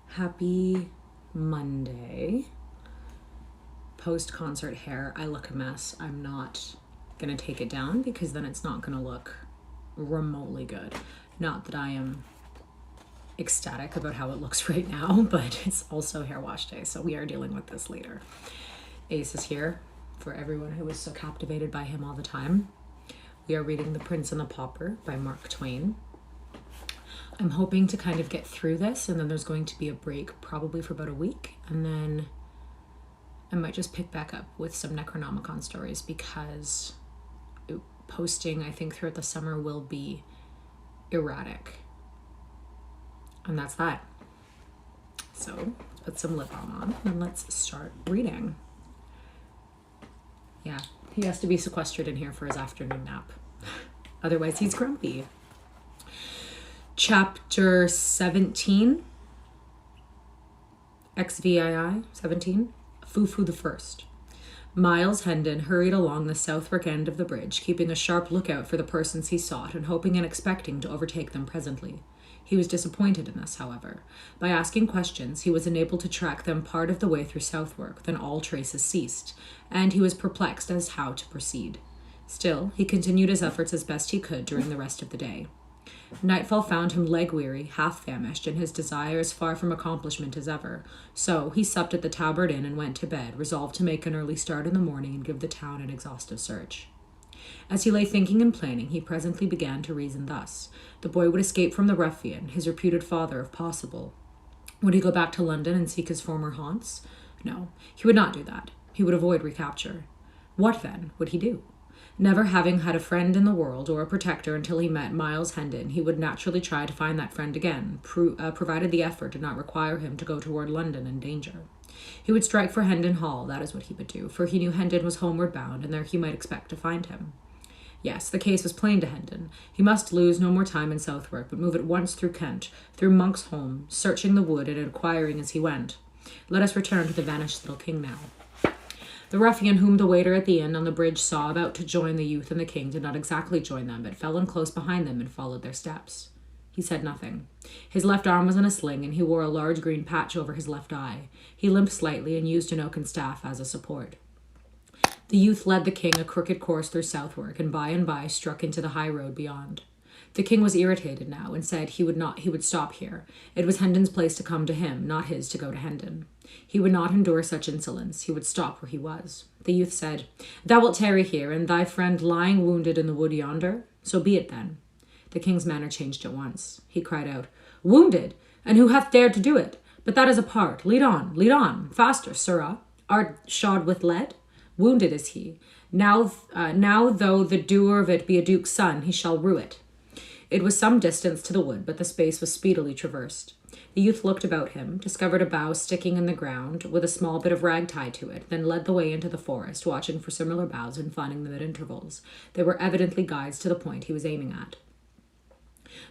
Happy Monday. Post-concert hair. I look a mess. I'm not going to take it down because then it's not going to look remotely good. Not that I am ecstatic about how it looks right now, but it's also hair wash day, so we are dealing with this later. Ace is here for everyone who was so captivated by him all the time. We are reading The Prince and the Pauper by Twain. I'm hoping to kind of get through this, and then there's going to be a break probably for about a week, and then I might just pick back up with some Necronomicon stories because posting, I think, throughout the summer will be erratic. And that's that. So let's put some lip balm on and let's start reading. Yeah, he has to be sequestered in here for his afternoon nap. Otherwise, he's grumpy. Chapter 17, XVII 17, Fufu the First. Miles Hendon hurried along the Southwark end of the bridge, keeping a sharp lookout for the persons he sought and hoping and expecting to overtake them presently. He was disappointed in this, however. By asking questions, he was enabled to track them part of the way through Southwark, then all traces ceased, and he was perplexed as how to proceed. Still, he continued his efforts as best he could during the rest of the day. Nightfall found him leg-weary, half-famished, and his desire as far from accomplishment as ever. So he supped at the Tabard Inn and went to bed, resolved to make an early start in the morning and give the town an exhaustive search. As he lay thinking and planning, he presently began to reason thus. The boy would escape from the ruffian, his reputed father, if possible. Would he go back to London and seek his former haunts? No, he would not do that. He would avoid recapture. What, then, would he do? Never having had a friend in the world or a protector until he met Miles Hendon, he would naturally try to find that friend again, provided the effort did not require him to go toward London in danger. He would strike for Hendon Hall, that is what he would do, for he knew Hendon was homeward bound, and there he might expect to find him. Yes, the case was plain to Hendon. He must lose no more time in Southwark, but move at once through Kent, through Monk's Holm, searching the wood and inquiring as he went. Let us return to the vanished little king now. The ruffian whom the waiter at the inn on the bridge saw about to join the youth and the king did not exactly join them, but fell in close behind them and followed their steps. He said nothing. His left arm was in a sling, and he wore a large green patch over his left eye. He limped slightly and used an oaken staff as a support. The youth led the king a crooked course through Southwark, and by struck into the high road beyond. The king was irritated now, and said he would stop here. It was Hendon's place to come to him, not his to go to Hendon. He would not endure such insolence. He would stop where he was. The youth said, "Thou wilt tarry here, and thy friend lying wounded in the wood yonder? So be it then." The king's manner changed at once. He cried out, "Wounded? And who hath dared to do it? But that is apart. Lead on, faster, sirrah. Art shod with lead? Wounded is he. Now though the doer of it be a duke's son, he shall rue it." It was some distance to the wood, but the space was speedily traversed. The youth looked about him, discovered a bough sticking in the ground with a small bit of rag tied to it, then led the way into the forest, watching for similar boughs and finding them at intervals. They were evidently guides to the point he was aiming at.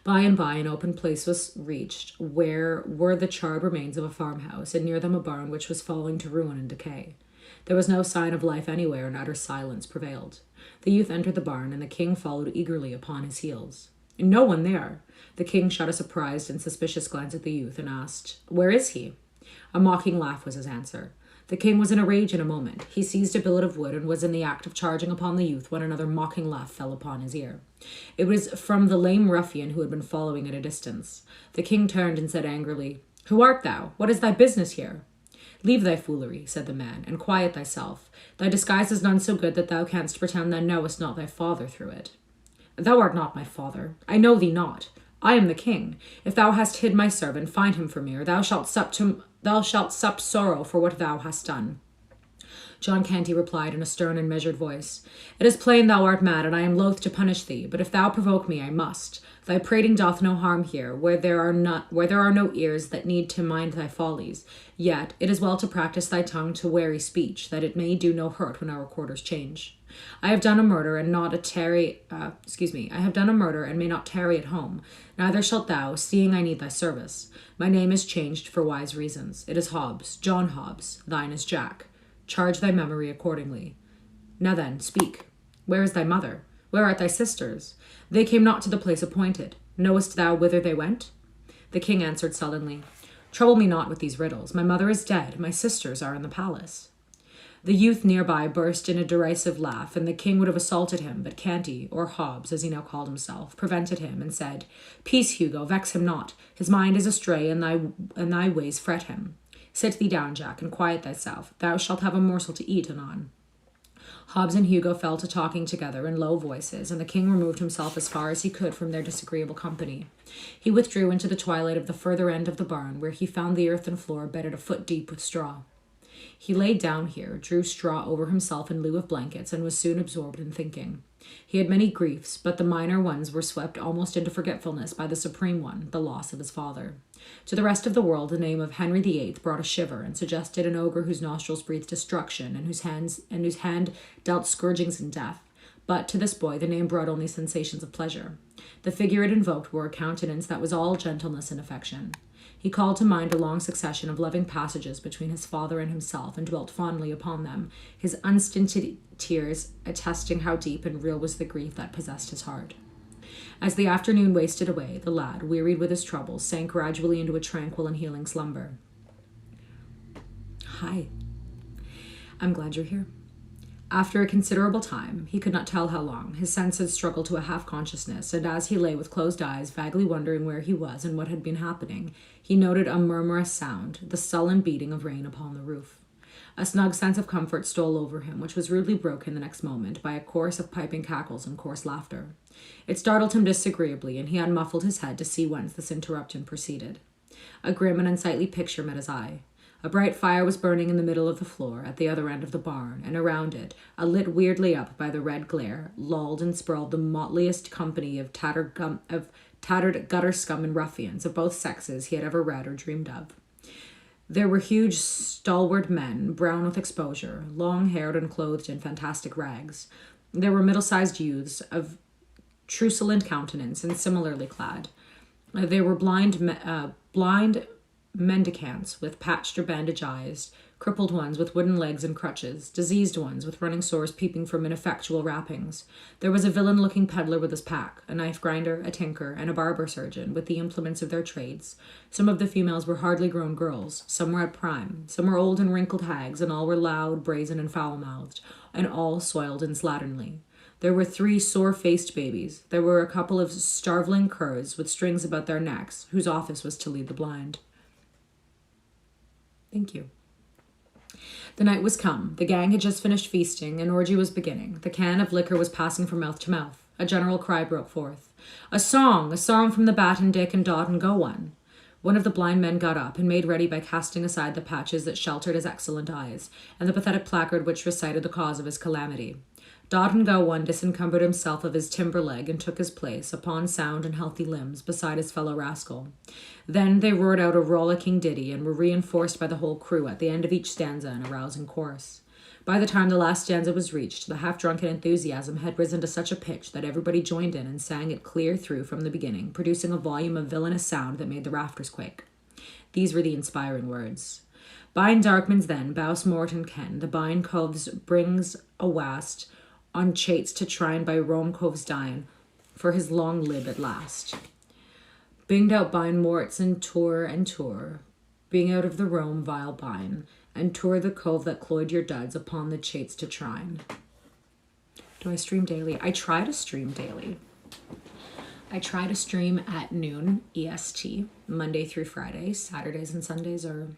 By and by, an open place was reached, where were the charred remains of a farmhouse, and near them a barn which was falling to ruin and decay. There was no sign of life anywhere, and utter silence prevailed. The youth entered the barn, and the king followed eagerly upon his heels. No one there. The king shot a surprised and suspicious glance at the youth and asked, "Where is he?" A mocking laugh was his answer. The king was in a rage in a moment. He seized a billet of wood and was in the act of charging upon the youth when another mocking laugh fell upon his ear. It was from the lame ruffian who had been following at a distance. The king turned and said angrily, "Who art thou? What is thy business here?" "Leave thy foolery," said the man, "and quiet thyself. Thy disguise is none so good that thou canst pretend thou knowest not thy father through it." "Thou art not my father. I know thee not. I am the king. If thou hast hid my servant, find him for me, or thou shalt sup sorrow for what thou hast done." John Canty replied in a stern and measured voice, "It is plain thou art mad, and I am loath to punish thee, but if thou provoke me, I must. Thy prating doth no harm here, where there are no ears that need to mind thy follies. Yet it is well to practice thy tongue to wary speech, that it may do no hurt when our quarters change. I have done a murder and may not tarry at home. Neither shalt thou, seeing I need thy service. My name is changed for wise reasons. It is Hobbs, John Hobbs. Thine is Jack. Charge thy memory accordingly. Now then, speak. Where is thy mother? Where are thy sisters? They came not to the place appointed. Knowest thou whither they went?" The king answered sullenly, Trouble me not with these riddles. My mother is dead. My sisters are in the palace." The youth nearby burst in a derisive laugh, and the king would have assaulted him, but Canty, or Hobbs, as he now called himself, prevented him, and said, "Peace, Hugo, vex him not. His mind is astray, and thy ways fret him. Sit thee down, Jack, and quiet thyself. Thou shalt have a morsel to eat anon." Hobbs and Hugo fell to talking together in low voices, and the king removed himself as far as he could from their disagreeable company. He withdrew into the twilight of the further end of the barn, where he found the earthen floor bedded a foot deep with straw. He laid down here, drew straw over himself in lieu of blankets, and was soon absorbed in thinking. He had many griefs, but the minor ones were swept almost into forgetfulness by the supreme one, the loss of his father. To the rest of the world, the name of Henry VIII brought a shiver, and suggested an ogre whose nostrils breathed destruction, and whose hand dealt scourgings and death. But to this boy, the name brought only sensations of pleasure. The figure it invoked wore a countenance that was all gentleness and affection. He called to mind a long succession of loving passages between his father and himself, and dwelt fondly upon them, his unstinted tears attesting how deep and real was the grief that possessed his heart. As the afternoon wasted away, the lad, wearied with his troubles, sank gradually into a tranquil and healing slumber. "Hi. I'm glad you're here." After a considerable time, he could not tell how long, his senses struggled to a half-consciousness, and as he lay with closed eyes, vaguely wondering where he was and what had been happening, he noted a murmurous sound, the sullen beating of rain upon the roof. A snug sense of comfort stole over him, which was rudely broken the next moment by a chorus of piping cackles and coarse laughter. It startled him disagreeably, and he unmuffled his head to see whence this interruption proceeded. A grim and unsightly picture met his eye. A bright fire was burning in the middle of the floor, at the other end of the barn, and around it, lit weirdly up by the red glare, lolled and sprawled the motliest company of tattered gutter scum and ruffians of both sexes he had ever read or dreamed of. There were huge, stalwart men, brown with exposure, long-haired and clothed in fantastic rags. There were middle-sized youths of truculent countenance and similarly clad. There were blind mendicants with patched or bandaged eyes, crippled ones with wooden legs and crutches, diseased ones with running sores peeping from ineffectual wrappings. There was a villain-looking peddler with his pack, a knife-grinder, a tinker, and a barber-surgeon with the implements of their trades. Some of the females were hardly grown girls, some were at prime, some were old and wrinkled hags, and all were loud, brazen, and foul-mouthed, and all soiled and slatternly. There were 3 sore-faced babies. There were a couple of starveling curs with strings about their necks, whose office was to lead the blind. Thank you. The night was come. The gang had just finished feasting. An orgy was beginning. The can of liquor was passing from mouth to mouth. A general cry broke forth. A song from the Bat and Dick and Dot and Go One. One of the blind men got up and made ready by casting aside the patches that sheltered his excellent eyes, and the pathetic placard which recited the cause of his calamity. Dot and Go One disencumbered himself of his timber leg and took his place, upon sound and healthy limbs, beside his fellow rascal. Then they roared out a rollicking ditty and were reinforced by the whole crew at the end of each stanza in a rousing chorus. By the time the last stanza was reached, the half-drunken enthusiasm had risen to such a pitch that everybody joined in and sang it clear through from the beginning, producing a volume of villainous sound that made the rafters quake. These were the inspiring words. "Bine Darkmans then, Bouse Morton Ken, the Bine Coves brings a wast, on chates to trine by Rome Coves dine, for his long lib at last. Binged out Bine Morts and tour, being out of the Rome vile Bine, and tour the cove that cloyed your duds upon the chates to trine." Do I stream daily? I try to stream daily. I try to stream at noon EST, Monday through Friday. Saturdays and Sundays are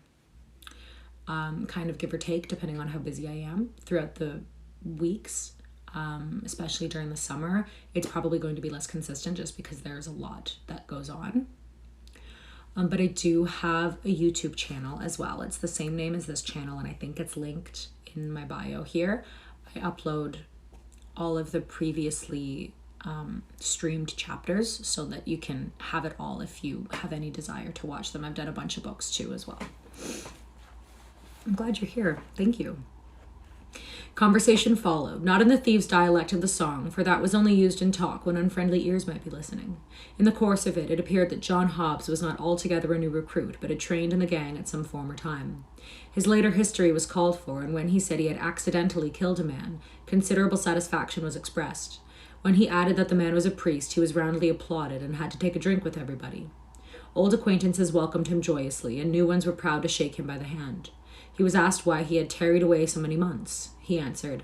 kind of give or take, depending on how busy I am throughout the weeks. Especially during the summer, it's probably going to be less consistent just because there's a lot that goes on. But I do have a YouTube channel as well. It's the same name as this channel, and I think it's linked in my bio here. I upload all of the previously streamed chapters so that you can have it all if you have any desire to watch them. I've done a bunch of books too as well. I'm glad you're here. Thank you. Conversation followed, not in the thieves' dialect of the song, for that was only used in talk when unfriendly ears might be listening. In the course of it, it appeared that John Hobbs was not altogether a new recruit, but had trained in the gang at some former time. His later history was called for, and when he said he had accidentally killed a man, considerable satisfaction was expressed. When he added that the man was a priest, he was roundly applauded and had to take a drink with everybody. Old acquaintances welcomed him joyously, and new ones were proud to shake him by the hand. He was asked why he had tarried away so many months. He answered,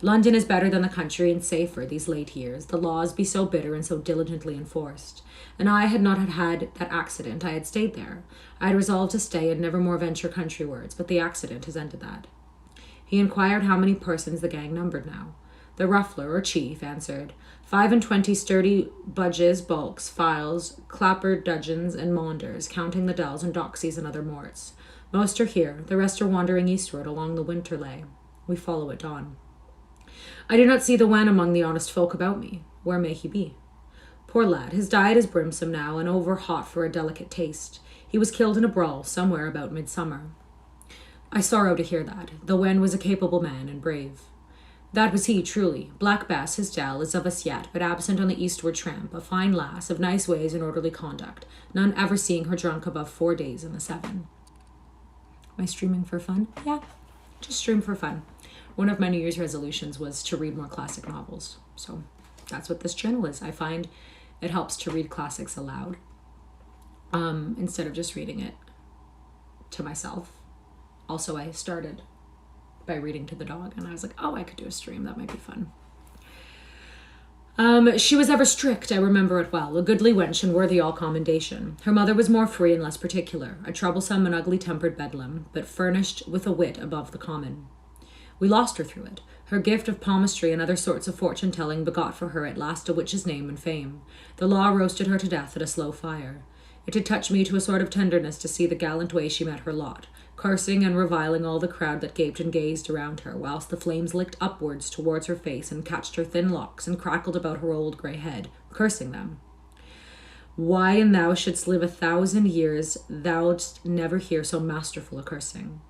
"London is better than the country and safer these late years. The laws be so bitter and so diligently enforced. And I had not had that accident. I had stayed there. I had resolved to stay and never more venture countrywards, but the accident has ended that." He inquired how many persons the gang numbered now. The ruffler, or chief, answered, 25 sturdy budges, bulks, files, clapper dudgeons, and maunders, counting the dells and doxies and other morts. Most are here, the rest are wandering eastward along the winter lay. We follow at dawn. I do not see the wen among the honest folk about me. Where may he be? Poor lad, his diet is brimsome now, and over hot for a delicate taste. He was killed in a brawl somewhere about midsummer. I sorrow to hear that. The wen was a capable man and brave. That was he, truly. Black Bess, his dell, is of us yet, but absent on the eastward tramp, a fine lass, of nice ways and orderly conduct, none ever seeing her drunk above 4 days in the 7. Am I streaming for fun? Yeah, just stream for fun. One of my New Year's resolutions was to read more classic novels, so that's what this channel is. I find it helps to read classics aloud, instead of just reading it to myself. Also, I started by reading to the dog, and I was like, oh, I could do a stream. That might be fun. She was ever strict, I remember it well, a goodly wench and worthy all commendation. Her mother was more free and less particular, a troublesome and ugly-tempered bedlam, but furnished with a wit above the common. We lost her through it. Her gift of palmistry and other sorts of fortune-telling begot for her at last a witch's name and fame. The law roasted her to death at a slow fire. It did touch me to a sort of tenderness to see the gallant way she met her lot, cursing and reviling all the crowd that gaped and gazed around her, whilst the flames licked upwards towards her face and catched her thin locks and crackled about her old grey head, cursing them. Why, and thou shouldst live 1,000 years, thou'dst never hear so masterful a cursing.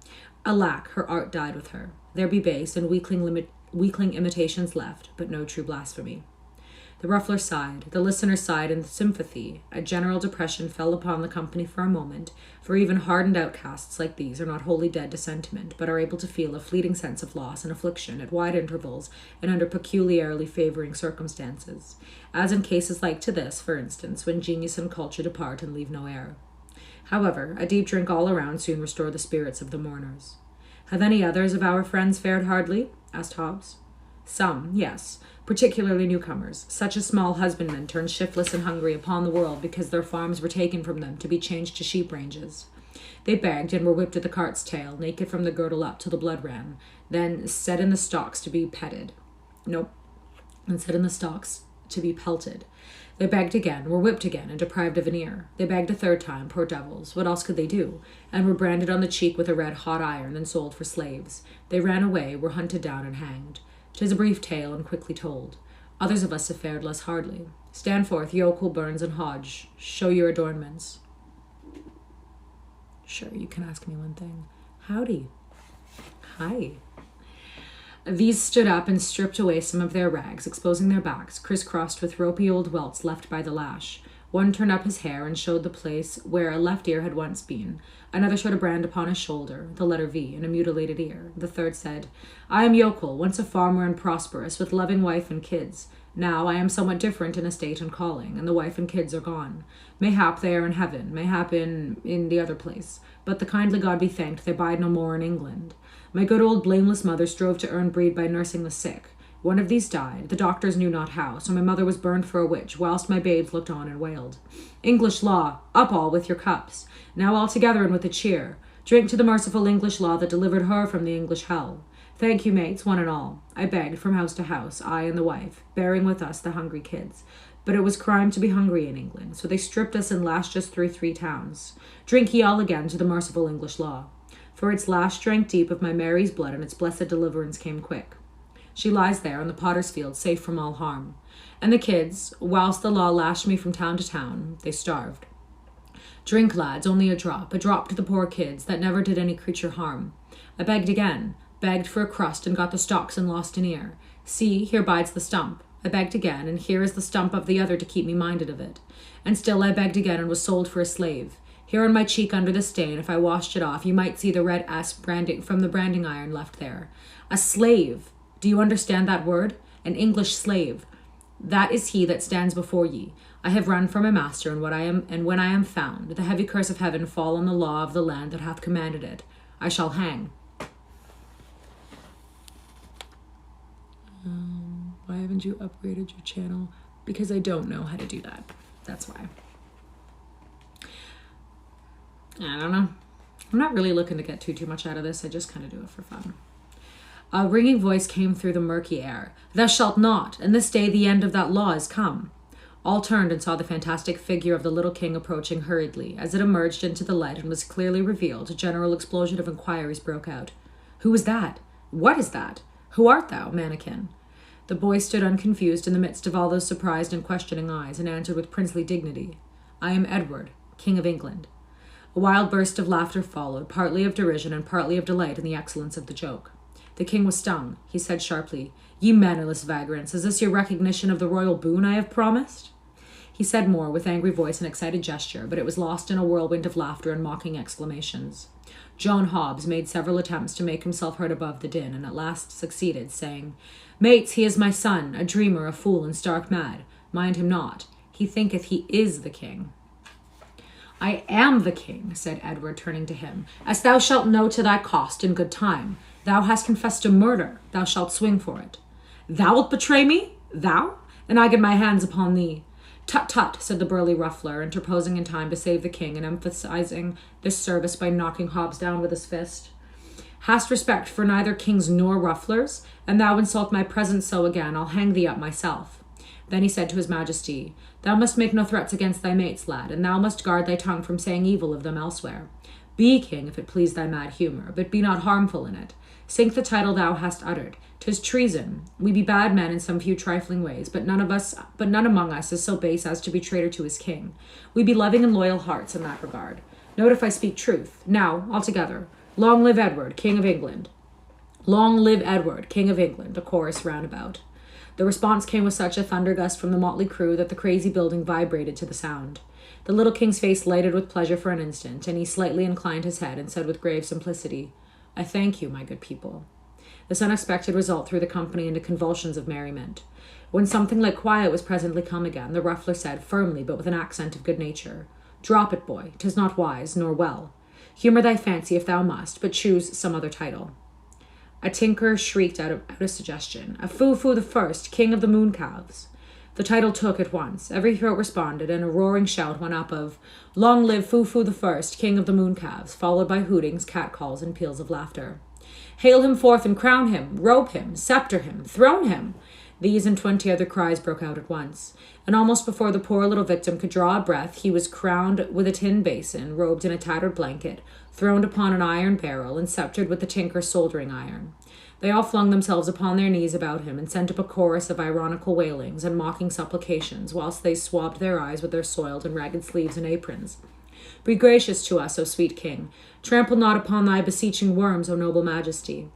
Alack, her art died with her. There be base and weakling imitations left, but no true blasphemy. The ruffler sighed, the listener sighed in sympathy. A general depression fell upon the company for a moment, for even hardened outcasts like these are not wholly dead to sentiment, but are able to feel a fleeting sense of loss and affliction at wide intervals and under peculiarly favoring circumstances, as in cases like to this, for instance, when genius and culture depart and leave no heir. However, a deep drink all around soon restored the spirits of the mourners. "Have any others of our friends fared hardly?" asked Hobbs. "Some, yes, particularly newcomers, such as small husbandmen turned shiftless and hungry upon the world because their farms were taken from them to be changed to sheep ranges. They begged and were whipped at the cart's tail, naked from the girdle up till the blood ran, then set in the stocks to be petted. And set in the stocks to be pelted. They begged again, were whipped again, and deprived of an ear. They begged a third time, poor devils, what else could they do? And were branded on the cheek with a red hot iron, then sold for slaves. They ran away, were hunted down and hanged. 'Tis a brief tale and quickly told. Others of us have fared less hardly. Stand forth, yokel, Burns, and Hodge. Show your adornments." Sure, you can ask me one thing. Howdy. Hi. These stood up and stripped away some of their rags, exposing their backs, crisscrossed with ropey old welts left by the lash. One turned up his hair and showed the place where a left ear had once been. Another showed a brand upon his shoulder, the letter V, and a mutilated ear. The third said, "I am yokel, once a farmer and prosperous, with loving wife and kids. Now I am somewhat different in estate and calling, and the wife and kids are gone. Mayhap they are in heaven, mayhap in the other place. But the kindly God be thanked, they bide no more in England. My good old blameless mother strove to earn bread by nursing the sick. One of these died, the doctors knew not how, so my mother was burned for a witch, whilst my babes looked on and wailed. English law, up all with your cups. Now all together and with a cheer. Drink to the merciful English law that delivered her from the English hell. Thank you, mates, one and all. I begged from house to house, I and the wife, bearing with us the hungry kids. But it was crime to be hungry in England, so they stripped us and lashed us through 3 towns. Drink ye all again to the merciful English law. For its lash drank deep of my Mary's blood, and its blessed deliverance came quick. She lies there on the potter's field, safe from all harm. And the kids, whilst the law lashed me from town to town, they starved. Drink, lads, only a drop to the poor kids, that never did any creature harm. I begged again, begged for a crust, and got the stalks and lost an ear. See, here bides the stump. I begged again, and here is the stump of the other to keep me minded of it. And still I begged again, and was sold for a slave. Here on my cheek under the stain, if I washed it off, you might see the red S branding from the branding iron left there. A slave! Do you understand that word? An English slave. That is he that stands before ye. I have run from my master, and when I am found, the heavy curse of heaven fall on the law of the land that hath commanded it. I shall hang. Why haven't you upgraded your channel? Because I don't know how to do that. That's why. I don't know. I'm not really looking to get too much out of this. I just kind of do it for fun. A ringing voice came through the murky air. Thou shalt not, and this day the end of that law is come. All turned and saw the fantastic figure of the little king approaching hurriedly. As it emerged into the light and was clearly revealed, a general explosion of inquiries broke out. Who is that? What is that? Who art thou, mannikin? The boy stood unconfused in the midst of all those surprised and questioning eyes, and answered with princely dignity, I am Edward, King of England. A wild burst of laughter followed, partly of derision and partly of delight in the excellence of the joke. The king was stung. He said sharply, Ye mannerless vagrants, is this your recognition of the royal boon I have promised? He said more, with angry voice and excited gesture, but it was lost in a whirlwind of laughter and mocking exclamations. John Hobbs made several attempts to make himself heard above the din, and at last succeeded, saying, Mates, he is my son, a dreamer, a fool, and stark mad. Mind him not. He thinketh he is the king. I am the king, said Edward, turning to him, as thou shalt know to thy cost in good time. Thou hast confessed a murder. Thou shalt swing for it. Thou wilt betray me? Thou? And I get my hands upon thee. Tut, tut, said the burly ruffler, interposing in time to save the king and emphasizing this service by knocking Hobbs down with his fist. Hast respect for neither kings nor rufflers, and thou insult my presence so again, I'll hang thee up myself. Then he said to his majesty, Thou must make no threats against thy mates, lad, and thou must guard thy tongue from saying evil of them elsewhere. Be king, if it please thy mad humour, but be not harmful in it. Sink the title thou hast uttered. 'Tis treason. We be bad men in some few trifling ways, but none among us is so base as to be traitor to his king. We be loving and loyal hearts in that regard. Note if I speak truth. Now, altogether, long live Edward, King of England. Long live Edward, King of England, a chorus round about. The response came with such a thundergust from the motley crew that the crazy building vibrated to the sound. The little king's face lighted with pleasure for an instant, and he slightly inclined his head and said with grave simplicity, I thank you, my good people. This unexpected result threw the company into convulsions of merriment. When something like quiet was presently come again, the ruffler said, firmly but with an accent of good nature, Drop it, boy, 'tis not wise, nor well. Humour thy fancy if thou must, but choose some other title. A tinker shrieked out a suggestion. A Foo-Foo the First, King of the Mooncalves. The title took at once. Every throat responded, and a roaring shout went up of, Long live Foo-Foo the First, King of the Mooncalves, followed by hootings, catcalls, and peals of laughter. Hail him forth and crown him, robe him, sceptre him, throne him. These and 20 other cries broke out at once, and almost before the poor little victim could draw a breath, he was crowned with a tin basin, robed in a tattered blanket, throned upon an iron barrel, and sceptred with the tinker's soldering iron. They all flung themselves upon their knees about him, and sent up a chorus of ironical wailings and mocking supplications, whilst they swabbed their eyes with their soiled and ragged sleeves and aprons. Be gracious to us, O sweet king. Trample not upon thy beseeching worms, O noble majesty.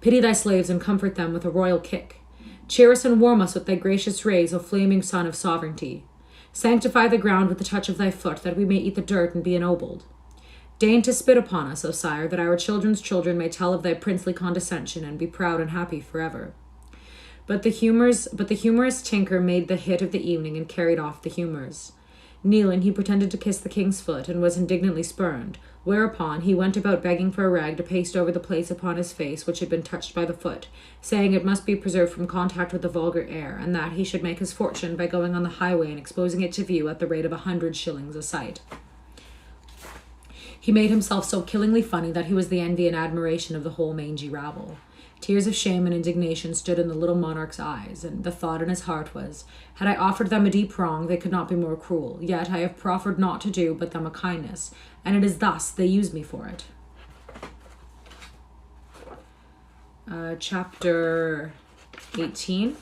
Pity thy slaves and comfort them with a royal kick. Cheer us and warm us with thy gracious rays, O flaming sun of sovereignty. Sanctify the ground with the touch of thy foot, that we may eat the dirt and be ennobled. Deign to spit upon us, O sire, that our children's children may tell of thy princely condescension and be proud and happy forever. But the humorous tinker made the hit of the evening and carried off the humours. Kneeling, he pretended to kiss the king's foot, and was indignantly spurned, whereupon he went about begging for a rag to paste over the place upon his face which had been touched by the foot, saying it must be preserved from contact with the vulgar air, and that he should make his fortune by going on the highway and exposing it to view at the rate of 100 shillings a sight. He made himself so killingly funny that he was the envy and admiration of the whole mangy rabble. Tears of shame and indignation stood in the little monarch's eyes, and the thought in his heart was, Had I offered them a deep wrong, they could not be more cruel, yet I have proffered not to do but them a kindness, and it is thus they use me for it. Chapter 18.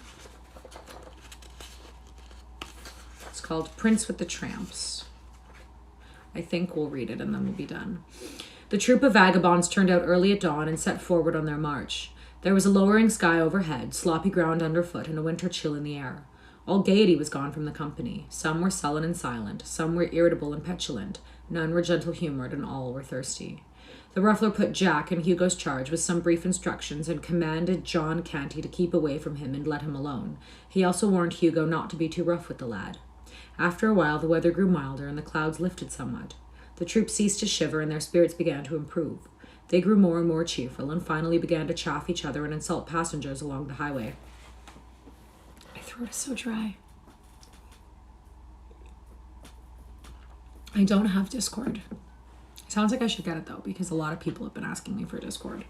It's called Prince with the Tramps. I think we'll read it and then we'll be done. The troop of vagabonds turned out early at dawn and set forward on their march. There was a lowering sky overhead, sloppy ground underfoot, and a winter chill in the air. All gaiety was gone from the company. Some were sullen and silent, some were irritable and petulant, none were gentle-humoured, and all were thirsty. The ruffler put Jack in Hugo's charge with some brief instructions and commanded John Canty to keep away from him and let him alone. He also warned Hugo not to be too rough with the lad. After a while, the weather grew milder and the clouds lifted somewhat. The troops ceased to shiver and their spirits began to improve. They grew more and more cheerful and finally began to chaff each other and insult passengers along the highway. My throat is so dry. I don't have Discord. Sounds like I should get it though, because a lot of people have been asking me for Discord.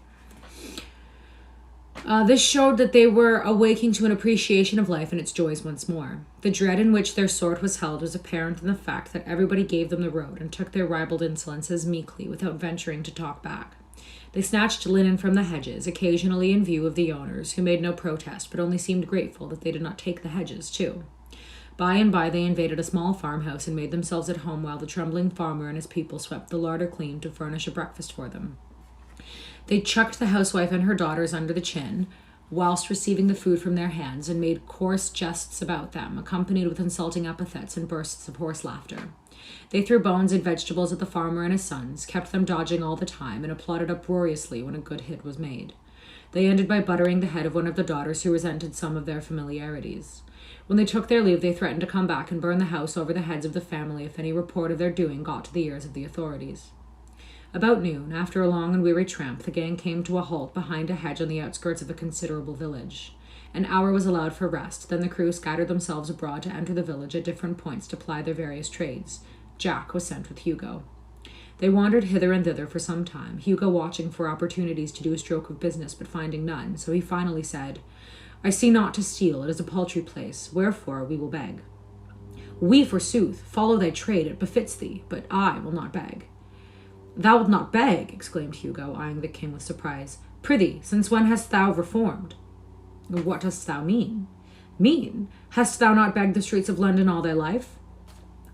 This showed that they were awaking to an appreciation of life and its joys once more. The dread in which their sword was held was apparent in the fact that everybody gave them the road and took their ribald insolences meekly without venturing to talk back. They snatched linen from the hedges, occasionally in view of the owners, who made no protest but only seemed grateful that they did not take the hedges too. By and by they invaded a small farmhouse and made themselves at home while the trembling farmer and his people swept the larder clean to furnish a breakfast for them. They chucked the housewife and her daughters under the chin, whilst receiving the food from their hands, and made coarse jests about them, accompanied with insulting epithets and bursts of hoarse laughter. They threw bones and vegetables at the farmer and his sons, kept them dodging all the time, and applauded uproariously when a good hit was made. They ended by buttering the head of one of the daughters who resented some of their familiarities. When they took their leave, they threatened to come back and burn the house over the heads of the family if any report of their doing got to the ears of the authorities. About noon, after a long and weary tramp, the gang came to a halt behind a hedge on the outskirts of a considerable village. An hour was allowed for rest, then the crew scattered themselves abroad to enter the village at different points to ply their various trades. Jack was sent with Hugo. They wandered hither and thither for some time, Hugo watching for opportunities to do a stroke of business, but finding none, so he finally said, "I see naught to steal, it is a paltry place, wherefore we will beg." "We, forsooth, follow thy trade, it befits thee, but I will not beg." "Thou wilt not beg?" exclaimed Hugo, eyeing the king with surprise. "Prithee, since when hast thou reformed?" "What dost thou mean?" "Mean? Hast thou not begged the streets of London all thy life?"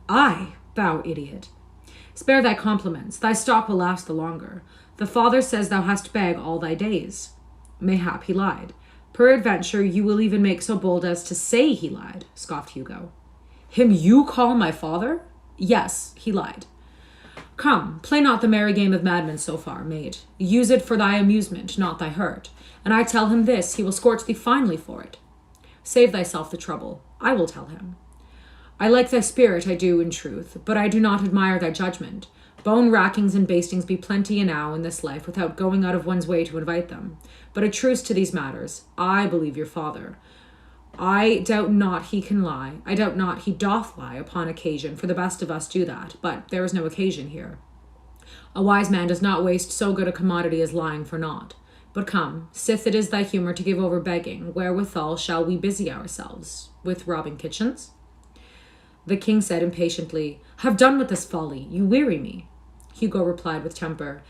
"Aye, thou idiot." "Spare thy compliments, thy stock will last the longer. The father says thou hast beg all thy days." "Mayhap he lied. Peradventure you will even make so bold as to say he lied," scoffed Hugo. "Him you call my father?" "Yes, he lied." "Come, play not the merry game of madmen so far, mate. Use it for thy amusement, not thy hurt. And I tell him this, he will scorch thee finely for it." "Save thyself the trouble. I will tell him." "I like thy spirit, I do, in truth, but I do not admire thy judgment. Bone-rackings and bastings be plenty enow in this life without going out of one's way to invite them. But a truce to these matters. I believe your father. I doubt not he can lie. I doubt not he doth lie upon occasion, for the best of us do that, but there is no occasion here. A wise man does not waste so good a commodity as lying for naught. But come, sith it is thy humour to give over begging, wherewithal shall we busy ourselves? With robbing kitchens?" The king said impatiently, "Have done with this folly, you weary me." Hugo replied with temper,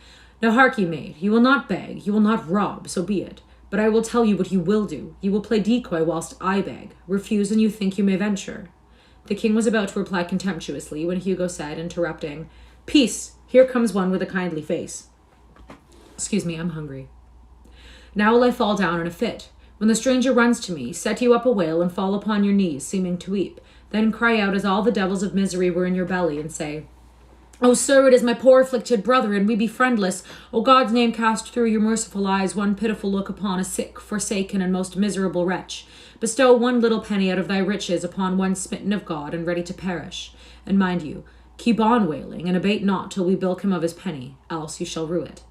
"Now hark ye, mate, you will not beg, you will not rob, so be it. But I will tell you what you will do. You will play decoy whilst I beg. Refuse and you think you may venture." The king was about to reply contemptuously when Hugo said, interrupting, "Peace, here comes one with a kindly face. Excuse me, I'm hungry. Now will I fall down in a fit. When the stranger runs to me, set you up a wail and fall upon your knees, seeming to weep. Then cry out as all the devils of misery were in your belly, and say, 'O sir, it is my poor afflicted brother, and we be friendless. O God's name cast through your merciful eyes one pitiful look upon a sick, forsaken, and most miserable wretch. Bestow one little penny out of thy riches upon one smitten of God and ready to perish. And mind you, keep on wailing, and abate not till we bilk him of his penny, else you shall rue it.'"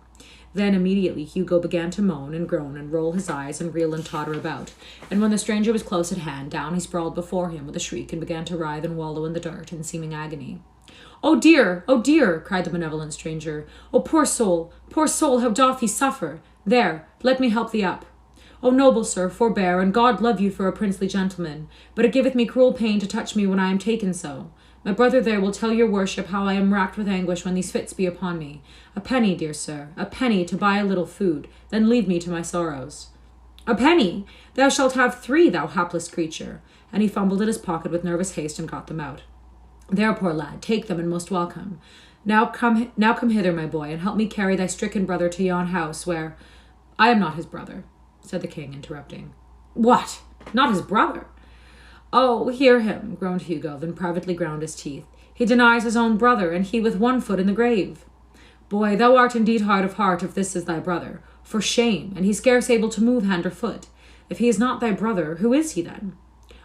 Then immediately Hugo began to moan and groan and roll his eyes and reel and totter about, and when the stranger was close at hand, down he sprawled before him with a shriek and began to writhe and wallow in the dirt in seeming agony. Oh dear, cried the benevolent stranger. "Oh, poor soul, how doth he suffer? There, let me help thee up. O noble sir, forbear, and God love you for a princely gentleman, but it giveth me cruel pain to touch me when I am taken so. My brother there will tell your worship how I am racked with anguish when these fits be upon me. A penny, dear sir, a penny to buy a little food, then leave me to my sorrows." "A penny? Thou shalt have 3, thou hapless creature." And he fumbled at his pocket with nervous haste and got them out. "There, poor lad, take them and most welcome. Now come hither, my boy, and help me carry thy stricken brother to yon house where—" "I am not his brother," said the king, interrupting. "What? Not his brother?" "Oh, hear him," groaned Hugo, then privately ground his teeth. "He denies his own brother, and he with one foot in the grave. Boy, thou art indeed hard of heart if this is thy brother. For shame, and he scarce able to move hand or foot. If he is not thy brother, who is he then?"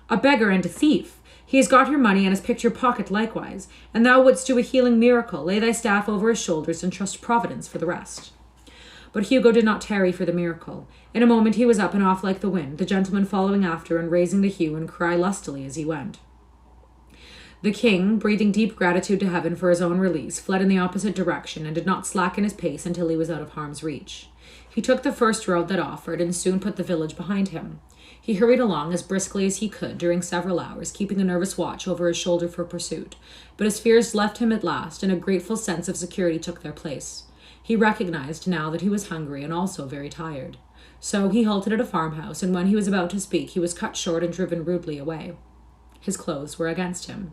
"A beggar and a thief. He has got your money and has picked your pocket likewise, and thou wouldst do a healing miracle, lay thy staff over his shoulders, and trust Providence for the rest. But Hugo did not tarry for the miracle. In a moment he was up and off like the wind, the gentleman following after and raising the hue and cry lustily as he went. The king, breathing deep gratitude to heaven for his own release, fled in the opposite direction and did not slacken his pace until he was out of harm's reach. He took the first road that offered and soon put the village behind him. He hurried along as briskly as he could during several hours, keeping a nervous watch over his shoulder for pursuit. But his fears left him at last, and a grateful sense of security took their place. He recognized now that he was hungry and also very tired. So he halted at a farmhouse, and when he was about to speak, he was cut short and driven rudely away. His clothes were against him.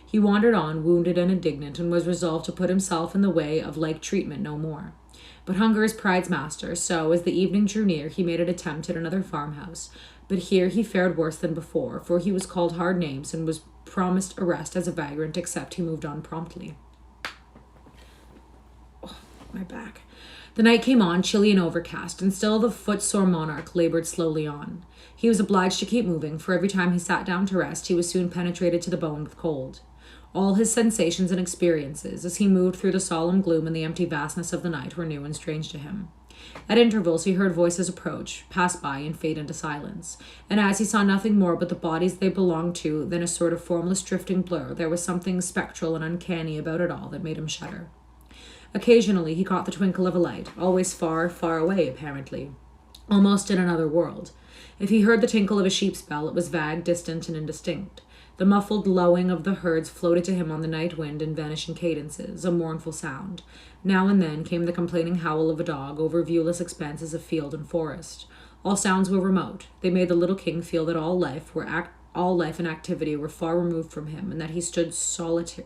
He wandered on, wounded and indignant, and was resolved to put himself in the way of like treatment no more. But hunger is pride's master, so, as the evening drew near, he made an attempt at another farmhouse. But here he fared worse than before, for he was called hard names and was promised arrest as a vagrant, except he moved on promptly. Oh, my back. The night came on, chilly and overcast, and still the footsore monarch labored slowly on. He was obliged to keep moving, for every time he sat down to rest, he was soon penetrated to the bone with cold. All his sensations and experiences, as he moved through the solemn gloom and the empty vastness of the night, were new and strange to him. At intervals he heard voices approach, pass by, and fade into silence, and as he saw nothing more but the bodies they belonged to than a sort of formless drifting blur, there was something spectral and uncanny about it all that made him shudder. Occasionally he caught the twinkle of a light, always far, far away, apparently, almost in another world. If he heard the tinkle of a sheep's bell, it was vague, distant, and indistinct. The muffled lowing of the herds floated to him on the night wind in vanishing cadences, a mournful sound. Now and then came the complaining howl of a dog over viewless expanses of field and forest. All sounds were remote. They made the little king feel that all life and activity were far removed from him, and that he stood solitary,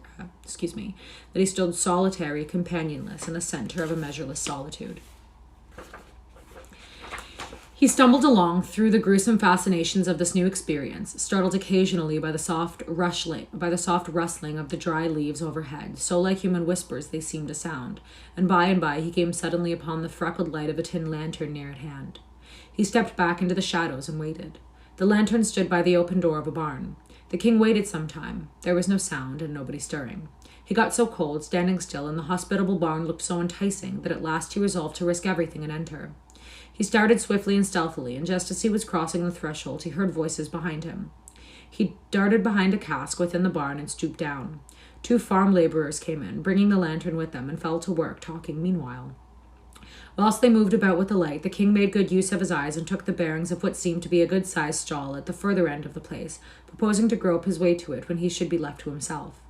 companionless, in the center of a measureless solitude. He stumbled along through the gruesome fascinations of this new experience, startled occasionally by the soft rustling of the dry leaves overhead, so like human whispers they seemed to sound, and by he came suddenly upon the freckled light of a tin lantern near at hand. He stepped back into the shadows and waited. The lantern stood by the open door of a barn. The king waited some time. There was no sound and nobody stirring. He got so cold, standing still, and the hospitable barn looked so enticing that at last he resolved to risk everything and enter. He started swiftly and stealthily, and just as he was crossing the threshold, he heard voices behind him. He darted behind a cask within the barn and stooped down. 2 farm laborers came in, bringing the lantern with them, and fell to work, talking meanwhile. Whilst they moved about with the light, the king made good use of his eyes and took the bearings of what seemed to be a good-sized stall at the further end of the place, proposing to grope his way to it when he should be left to himself.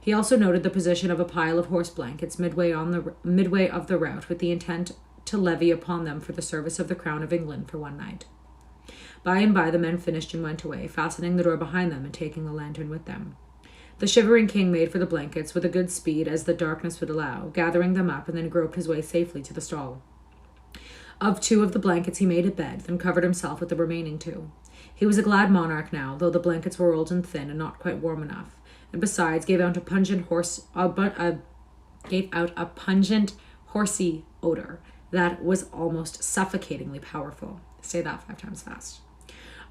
He also noted the position of a pile of horse blankets midway of the route, with the intent to levy upon them for the service of the crown of England for one night. By and by the men finished and went away, fastening the door behind them and taking the lantern with them. The shivering king made for the blankets with a good speed as the darkness would allow, gathering them up, and then groped his way safely to the stall. Of 2 of the blankets he made a bed, then covered himself with the remaining 2. He was a glad monarch now, though the blankets were old and thin and not quite warm enough, and besides gave out a pungent horsey odor that was almost suffocatingly powerful. Say that 5 times fast.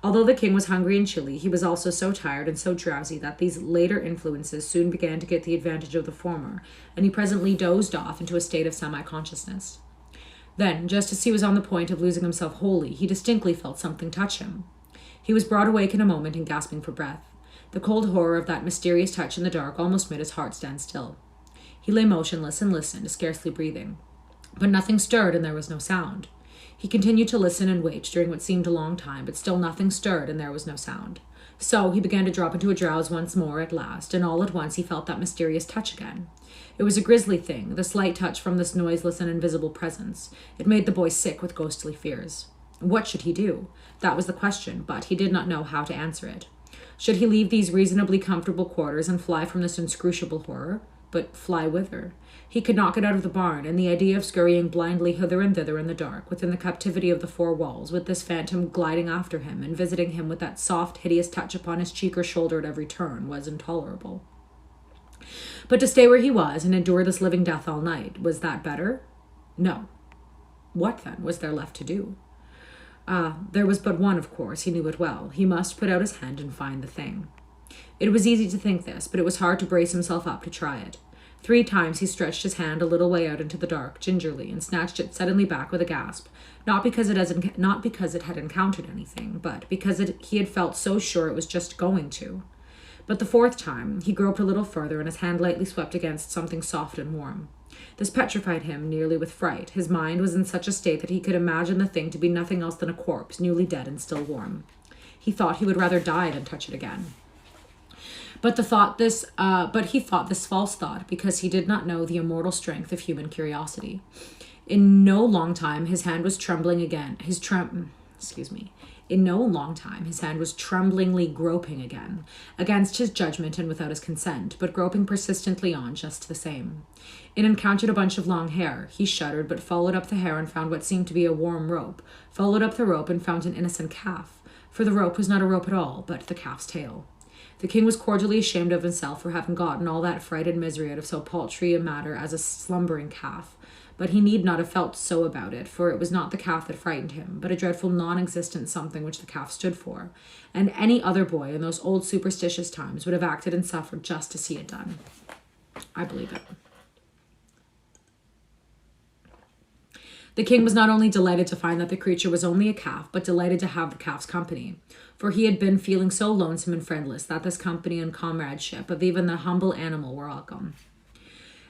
Although the king was hungry and chilly, he was also so tired and so drowsy that these later influences soon began to get the advantage of the former, and he presently dozed off into a state of semi-consciousness. Then, just as he was on the point of losing himself wholly, he distinctly felt something touch him. He was brought awake in a moment and gasping for breath. The cold horror of that mysterious touch in the dark almost made his heart stand still. He lay motionless and listened, scarcely breathing. But nothing stirred and there was no sound. He continued to listen and wait during what seemed a long time, but still nothing stirred and there was no sound. So he began to drop into a drowse once more at last, and all at once he felt that mysterious touch again. It was a grisly thing, the slight touch from this noiseless and invisible presence. It made the boy sick with ghostly fears. What should he do? That was the question, but he did not know how to answer it. Should he leave these reasonably comfortable quarters and fly from this inscrutable horror? But fly whither? He could not get out of the barn, and the idea of scurrying blindly hither and thither in the dark, within the captivity of the 4 walls, with this phantom gliding after him and visiting him with that soft, hideous touch upon his cheek or shoulder at every turn, was intolerable. But to stay where he was and endure this living death all night, was that better? No. What, then, was there left to do? There was but one, of course. He knew it well. He must put out his hand and find the thing. It was easy to think this, but it was hard to brace himself up to try it. 3 times he stretched his hand a little way out into the dark, gingerly, and snatched it suddenly back with a gasp, not because it had encountered anything, but because he had felt so sure it was just going to. But the 4th time, he groped a little further, and his hand lightly swept against something soft and warm. This petrified him nearly with fright. His mind was in such a state that he could imagine the thing to be nothing else than a corpse, newly dead and still warm. He thought he would rather die than touch it again. But he thought this false thought because he did not know the immortal strength of human curiosity. In no long time, his hand was trembling again. In no long time, his hand was tremblingly groping again, against his judgment and without his consent, but groping persistently on just the same. It encountered a bunch of long hair. He shuddered, but followed up the hair and found what seemed to be a warm rope, followed up the rope and found an innocent calf, for the rope was not a rope at all, but the calf's tail. The king was cordially ashamed of himself for having gotten all that fright and misery out of so paltry a matter as a slumbering calf. But he need not have felt so about it, for it was not the calf that frightened him, but a dreadful non-existent something which the calf stood for. And any other boy in those old superstitious times would have acted and suffered just to see it done. I believe it. The king was not only delighted to find that the creature was only a calf, but delighted to have the calf's company. For he had been feeling so lonesome and friendless that this company and comradeship of even the humble animal were welcome.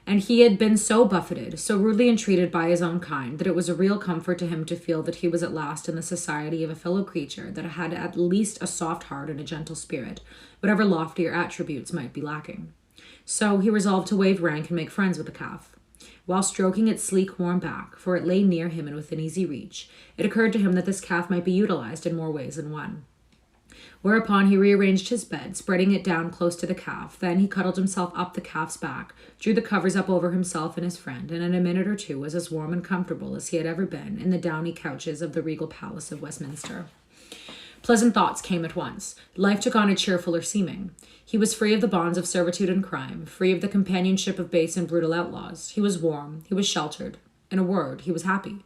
And he had been so buffeted, so rudely entreated by his own kind, that it was a real comfort to him to feel that he was at last in the society of a fellow creature that had at least a soft heart and a gentle spirit, whatever loftier attributes might be lacking. So he resolved to waive rank and make friends with the calf. While stroking its sleek, warm back, for it lay near him and within easy reach, it occurred to him that this calf might be utilized in more ways than one. Whereupon he rearranged his bed, spreading it down close to the calf. Then he cuddled himself up the calf's back, drew the covers up over himself and his friend, and in a minute or 2 was as warm and comfortable as he had ever been in the downy couches of the regal palace of Westminster. Pleasant thoughts came at once. Life took on a cheerfuller seeming. He was free of the bonds of servitude and crime, free of the companionship of base and brutal outlaws. He was warm, he was sheltered. In a word, he was happy.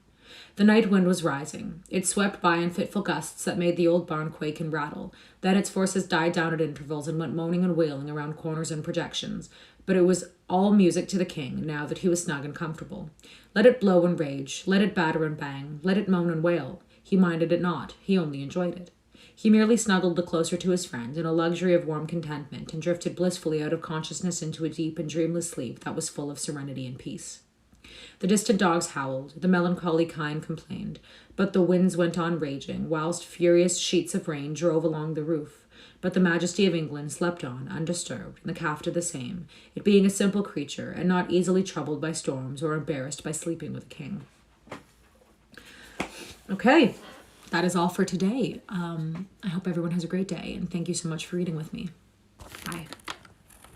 The night wind was rising. It swept by in fitful gusts that made the old barn quake and rattle. Then its forces died down at intervals and went moaning and wailing around corners and projections. But it was all music to the king, now that he was snug and comfortable. Let it blow and rage, let it batter and bang, let it moan and wail. He minded it not, he only enjoyed it. He merely snuggled the closer to his friend in a luxury of warm contentment and drifted blissfully out of consciousness into a deep and dreamless sleep that was full of serenity and peace. The distant dogs howled, the melancholy kine complained, but the winds went on raging, whilst furious sheets of rain drove along the roof. But the majesty of England slept on, undisturbed, and the calf did the same, it being a simple creature, and not easily troubled by storms or embarrassed by sleeping with a king. Okay, that is all for today. I hope everyone has a great day, and thank you so much for reading with me. Bye.